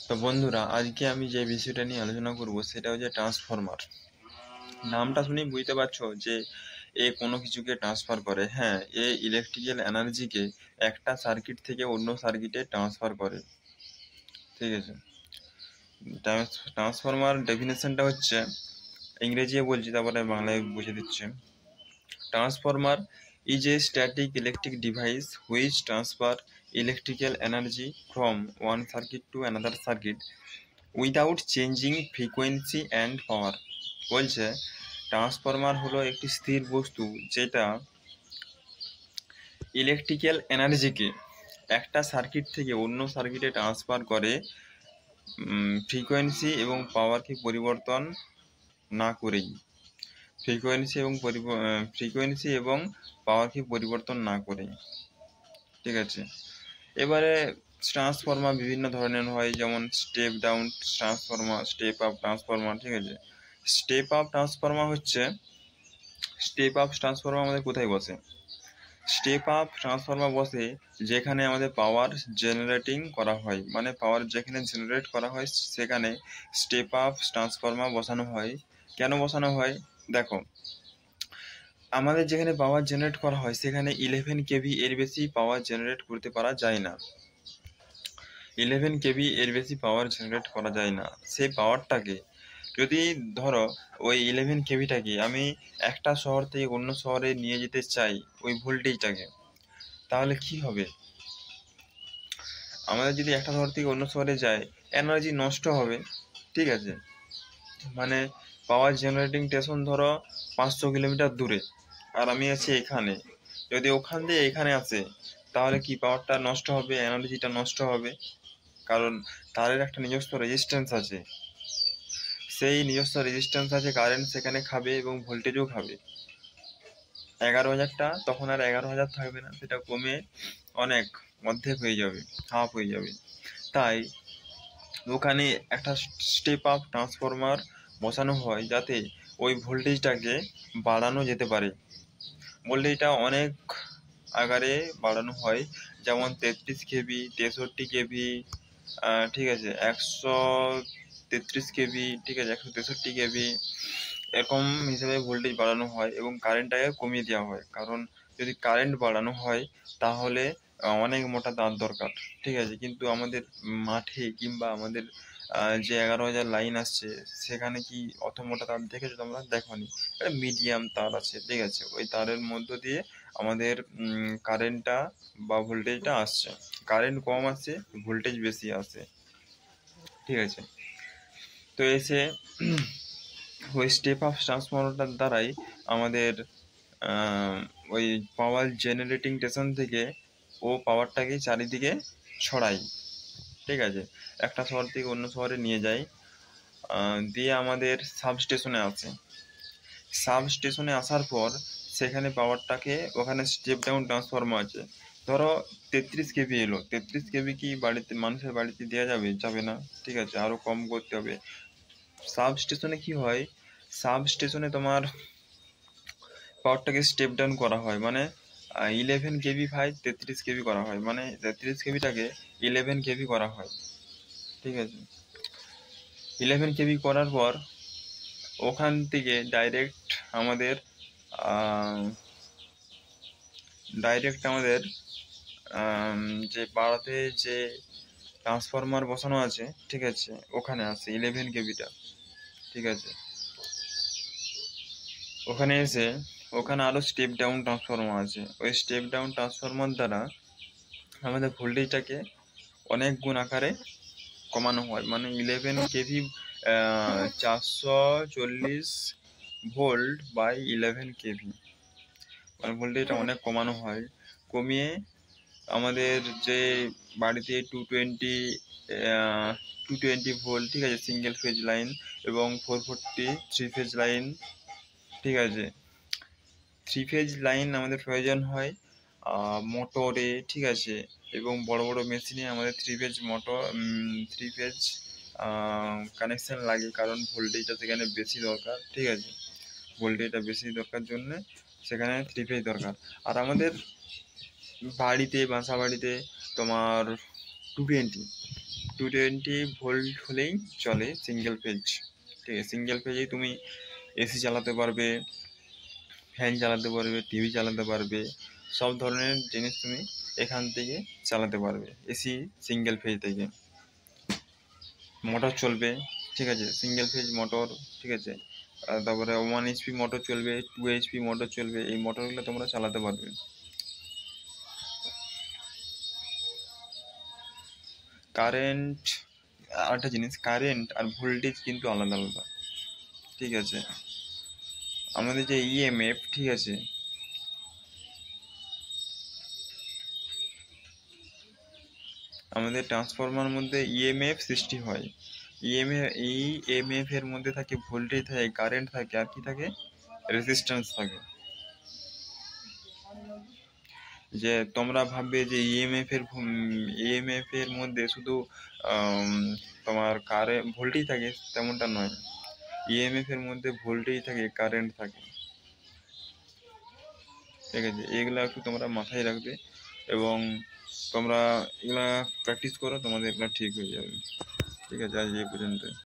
তো বন্ধুরা, আজকে আমি যে বিষয়টা নিয়ে আলোচনা করব সেটা হচ্ছে ট্রান্সফরমার। নামটা শুনেই বুঝতে পারছো যে কোনো কিছুকে ট্রান্সফার করে। হ্যাঁ, ইলেকট্রিক্যাল এনার্জিকে একটা সার্কিট থেকে অন্য সার্কিটে ট্রান্সফার করে। ঠিক আছে, ট্রান্সফরমার ডেফিনেশনটা হচ্ছে, ইংরেজিতে বলছি তারপরে বাংলায় বুঝে দিচ্ছি। Transformer is a static electric device which transfer electrical energy from one circuit to another circuit without changing frequency and power. বলছে ট্রান্সফরমার হলো একটি স্থির বস্তু যেটা ইলেকট্রিক্যাল এনার্জিকে একটা সার্কিট থেকে অন্য সার্কিটে ট্রান্সফার করে ফ্রিকোয়েন্সি এবং পাওয়ারকে পরিবর্তন না করেই। ফ্রিকোয়েন্সি এবং পাওয়ারকে পরিবর্তন না করেই। ঠিক আছে, এবারে ট্রান্সফরমার বিভিন্ন ধরনের হয়, যেমন step down transformer, step up transformer. ঠিক আছে, স্টেপ আপ ট্রান্সফরমার আমাদের কোথায় বসে? স্টেপ আপ ট্রান্সফরমার বসে যেখানে আমাদের পাওয়ার জেনারেটিং করা হয়, মানে পাওয়ার যেখানে জেনারেট করা হয় সেখানে স্টেপ আপ ট্রান্সফরমার বসানো হয়। কেন বসানো হয়? দেখো, আমাদের যেখানে পাওয়ার জেনারেট করা হয় সেখানে 11 কেভি এর বেশি পাওয়ার জেনারেট করতে পারা যায় না। 11 কেভি এর বেশি পাওয়ার জেনারেট করা যায় না। সেই পাওয়ারটাকে যদি ধরো ওই 11 কেভিটাকে আমি একটা শহর থেকে অন্য শহরে নিয়ে যেতে চাই, ওই ভোল্টেজটাকে, তাহলে কি হবে? আমাদের যদি একটা শহর থেকে অন্য শহরে যায়, এনার্জি নষ্ট হবে। ঠিক আছে, মানে পাওয়ার জেনারেটিং স্টেশন ধরো 500 কিলোমিটার দূরে, আর আমি আছি এখানে। যদি ওখান দিয়ে এখানে আসে তাহলে কি পাওয়ারটা নষ্ট হবে, এনার্জিটা নষ্ট হবে। কারণ তারের একটা নিজস্ব রেজিস্ট্যান্স আছে, সেই নিজস্ব রেজিস্ট্যান্স আছে, কারেন্ট সেখানে খাবে এবং ভোল্টেজও খাবে। 11,000টা তখন আর 11,000 থাকবে না, সেটা কমে অনেক অর্ধেক হয়ে যাবে, হাফ হয়ে যাবে। তাই ওখানে একটা স্টেপ আপ ট্রান্সফরমার বসানো হয় যাতে ওই ভোল্টেজটাকে বাড়ানো যেতে পারে। ভোল্টেজটা অনেক আকারে বাড়ানো হয়, যেমন 33 কেভি, 63 কেভি, ঠিক আছে, 133 কেভি, ঠিক আছে, 163 কেভি, এরকম হিসেবে ভোল্টেজ বাড়ানো হয় এবং কারেন্টটাকে কমিয়ে দেওয়া হয়। কারণ যদি কারেন্ট বাড়ানো হয় তাহলে অনেক মোটা তার দরকার। ঠিক আছে, কিন্তু আমাদের মাঠে কিংবা আমাদের যে 11,000 লাইন আসছে সেখানে কি অত মোটা তার দেখেছো তোমরা? দেখোনি, মিডিয়াম তার আছে। ঠিক আছে, ওই তারের মধ্য দিয়ে আমাদের কারেন্টটা বা ভোল্টেজটা আসছে। কারেন্ট কম আসছে, ভোল্টেজ বেশি আসে। ঠিক আছে, তো এসে ওই স্টেপ আপ ট্রান্সফরমারটার দ্বারাই আমাদের ওই পাওয়ার জেনারেটিং স্টেশন থেকে ও পাওয়ারটাকে চারিদিকে ছড়াই। ঠিক আছে, একটা শহর থেকে অন্য শহরে নিয়ে যাই, দিয়ে আমাদের সাবস্টেশনে আসে। সাবস্টেশনে আসার পর সেখানে পাওয়ারটাকে, ওখানে স্টেপ ডাউন ট্রান্সফরমার আছে। ধরো 33 কেভি এলো, 33 কেভি কি বাড়িতে, মানুষের বাড়িতে দেওয়া যাবে? যাবে না। ঠিক আছে, আরও কম করতে হবে। সাবস্টেশনে কি হয়, সাবস্টেশনে তোমার পাওয়ারটাকে স্টেপ ডাউন করা হয়, মানে 11 কেভি ভাই 33 কেভি করা হয়, মানে 33 কেভিটাকে 11 কেভি করা হয়। ঠিক আছে, 11 কেভি করার পর ওখান থেকে আমাদের আমাদের যে পাড়াতে যে ট্রান্সফরমার বসানো আছে, ঠিক আছে, ওখানে আসে 11 কেভিটা। ঠিক আছে, ওখানে এসে ওখানে আরো স্টেপ ডাউন ট্রান্সফরমার আছে। ওই স্টেপ ডাউন ট্রান্সফরমার দ্বারা আমাদের ভোল্টেজটাকে অনেক গুণ আকারে কমানো হয়, মানে 11 কেভি 440 ভোল্ট বাই 11 কেভি, মানে ভোল্টেজটা অনেক কমানো হয়। কমিয়ে আমাদের যে বাড়িতে 220 ভোল্ট, ঠিক আছে, সিঙ্গেল ফেজ লাইন এবং 440 থ্রি ফেজ লাইন। ঠিক আছে, থ্রি ফেজ লাইন আমাদের প্রয়োজন হয় মোটরে। ঠিক আছে, এবং বড় বড় মেশিনে আমাদের থ্রি ফেজ কানেকশন লাগে, কারণ ভোল্টেজটা সেখানে বেশি দরকার। ঠিক আছে, ভোল্টেজটা বেশি দরকার জন্য সেখানে থ্রি ফেজ দরকার। আর আমাদের বাড়িতে, বাসা বাড়িতে তোমার 220 220 ভোল্ট হলেই চলে সিঙ্গেল ফেজ। ঠিক আছে, সিঙ্গেল ফেজেই তুমি এসি চালাতে পারবে, ফ্যান চালাতে পারবে, টিভি চালাতে পারবে, সব ধরনের জিনিস তুমি এখান থেকে চালাতে পারবে এসি সিঙ্গেল ফেজ থেকে। মোটর চলবে, ঠিক আছে, সিঙ্গেল ফেজ মোটর, ঠিক আছে। তারপরে 1 HP মোটর চলবে, 2 HP মোটর চলবে, এই মোটরগুলো তোমরা চালাতে পারবে। কারেন্ট, আরেকটা জিনিস, কারেন্ট আর ভোল্টেজ কিন্তু আলাদা আলাদা, ঠিক আছে। আমাদের যে ইএমএফ, ঠিক আছে, আমাদের ট্রান্সফরমার মধ্যে ইএমএফ সৃষ্টি হয়। ইএমএফ এর মধ্যে থাকে ভোল্টেজ থাকে, কারেন্ট থাকে, আর কি থাকে, রেজিস্ট্যান্স থাকে। যে তোমরা ভাববে যে ইএমএফ এর মধ্যে শুধু তোমার কারেন্ট ভোল্টেজ থাকে, তেমনটা নয়। ইএমএফ এর মধ্যে ভোল্টেজ থাকে, কারেন্ট থাকে, ঠিক আছে। এগুলা একটু তোমরা মাথায় রাখবে এবং তোমরা এগুলা প্র্যাকটিস করো, তোমাদের এগুলা ঠিক হয়ে যাবে। ঠিক আছে, আজ এই পর্যন্ত।